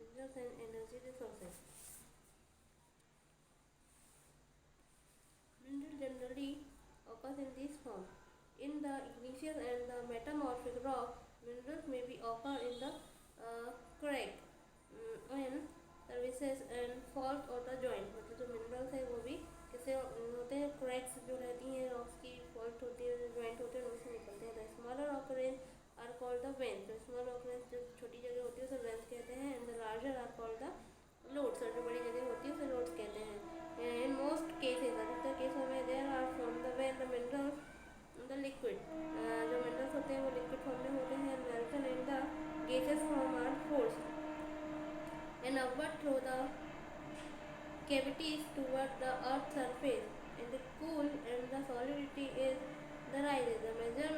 minerals and energy resources. Mineral generally occurs in this form. In the igneous and the metamorphic rock, minerals may be occur in the crack and services and fault और the joint, मतलब जो minerals है वो भी किसे होते हैं, cracks जो रहती हैं रॉक्स की, फॉल्ट होती है, जो जॉइंट होते हैं उससे निकलते हैं. The smaller occurrences are called the veins. जो स्मॉल ऑकरेंस जो छोटी जगह होती है उसे वेंस कहते हैं. And the larger are called the lodes. और जो बड़ी जगह होती है उसे लोड्स कहते हैं. इन मोस्ट केसेस, अधिकतर केसों में there are from the when the minerals the liquid. जो मिनरल्स होते हैं वो लिक्विड फॉर्म में होते हैं. Molten in the gases form are force and upward through the cavities toward the earth's surface, and the cool and the solidity is the rises. The major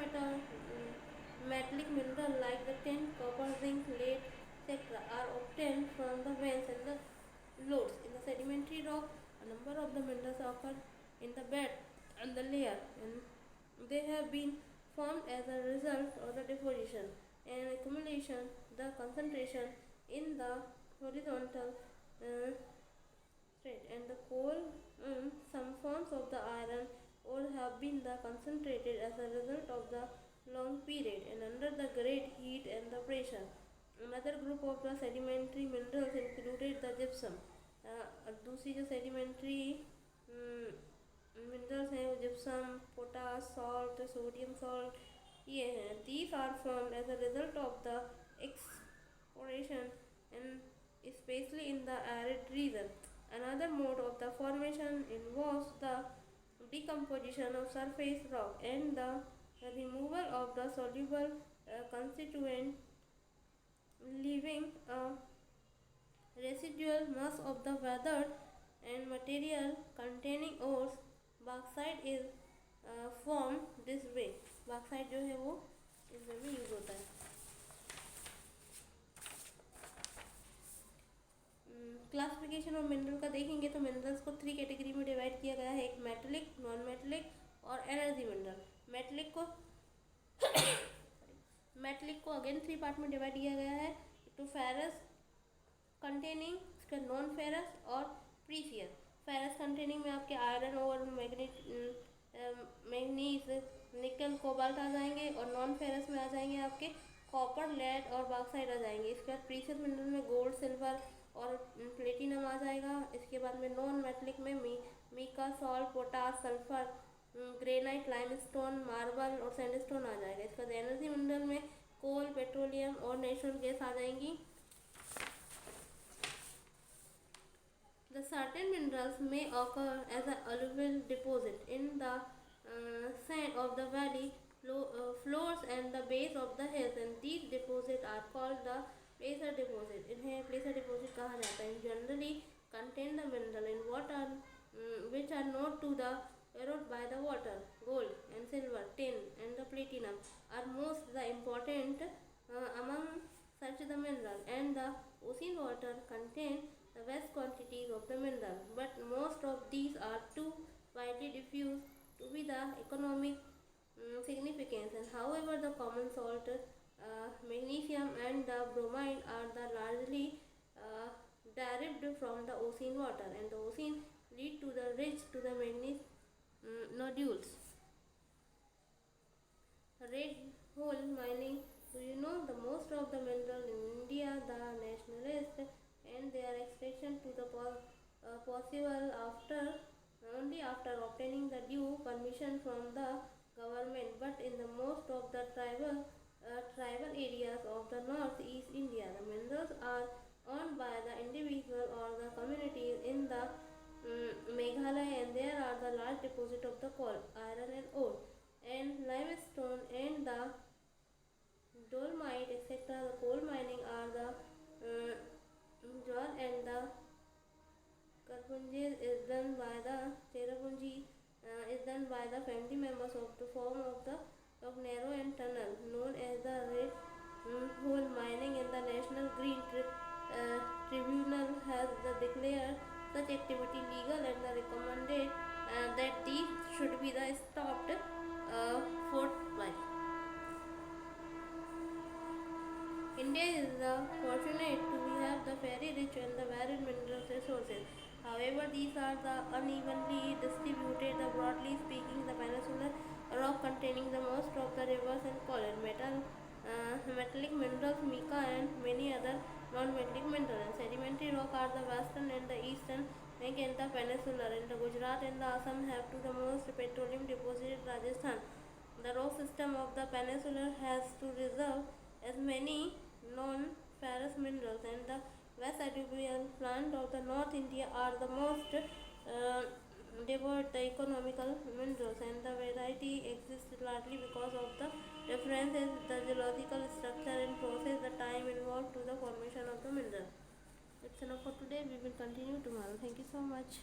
metallic mineral like the tin, copper, zinc, lead, etc. are obtained from the veins and the lodes. In the sedimentary rock, a number of the minerals occur in the bed and the layer, and they have been formed as a result of the deposition and accumulation. The concentration in the horizontal straight and the coal. Some forms of the iron ore have been the concentrated as a result of the long period and under the great heat and the pressure. Another group of the sedimentary minerals included the gypsum. दूसरी जो sedimentary minerals हैं वो gypsum, potash, salt, sodium salt ये हैं. These are formed as a result of the exploration and especially in the arid region. Another mode of the formation involves the decomposition of surface rock and the removal of the soluble constituent, leaving a residual mass of the weathered and material containing ores. Bauxite is formed this way. Bauxite जो है वो इस वे में use होता है. Classification of mineral का देखेंगे तो मिनरल्स को 3 कैटेगरी में डिवाइड किया गया है. एक मेटलिक, नॉन मेटलिक और एनर्जी मिनरल. मेटलिक को अगेन 3 पार्ट में डिवाइड किया गया है. टू फेरस कंटेनिंग, इसका नॉन फेरस और प्रीसियस. फेरस कंटेनिंग में आपके आयरन और मैग्नीज, निकल, कोबाल्ट आ जाएंगे और नॉन फेरस में आ जाएंगे आपके कॉपर, लेड और बॉक्साइट आ जाएंगे. इसके बाद प्रीसियस मिनरल में गोल्ड, सिल्वर और प्लेटिनम आ जाएगा. इसके बाद में नॉन मेटलिक में mica, salt, potash, sulphur, granite, limestone, marble और सैंडस्टोन आ जाएगा. इसके बाद एनर्जी मिनरल में कोल, पेट्रोलियम और नेचुरल गैस आ जाएंगी. The certain minerals may occur as an alluvial deposit in the sand of the valley floors and the base of the hills, and these deposits are called the placer deposit. इन्हें placer deposit कहा जाता है. Generally contain the mineral in water which are not to the erode by the water. Gold and silver, tin and the platinum are most the important among such the mineral, and the ocean water contain the vast quantities of the mineral, but most of these are too widely diffused to be the economic significance. And however, the common salt, magnesium and the bromide are the largely derived from the ocean water, and the ocean lead to the rich to the manganese nodules. Red hole mining. Do you know the most of the mineral in India, the nationalist, and their extraction to the possible only after obtaining the due permission from the government. But in the most of the tribal areas of the northeast India, the minerals are owned by the individual or the communities in the Meghalaya, and there are the large deposit of the coal, iron and ore, and limestone and the dolomite, etc. The coal mining are the Jal and the Karpunji is done by the Cherrapunji is done by the family members of the form of narrow and tunnel known as the red hole mining, and the National Green Tribunal has declared such activity legal and recommended that these should be the stopped forthwith. India is fortunate to be have the very rich and the varied mineral resources. However, these are the unevenly distributed. The broadly speaking, the peninsular rock containing the most of the rivers and metallic minerals, mica, and many other non-metallic minerals. Sedimentary rock are the western and the eastern bank and the peninsular. And the Gujarat and the Assam have to the most petroleum deposited Rajasthan. The rock system of the peninsula has to reserve as many non-ferrous minerals, and the West alluvial plant of the North India are the most devoid the economical minerals, and the variety exists largely because of the differences in the geological structure and process, the time involved to the formation of the mineral. It's enough for today. We will continue tomorrow. Thank you so much.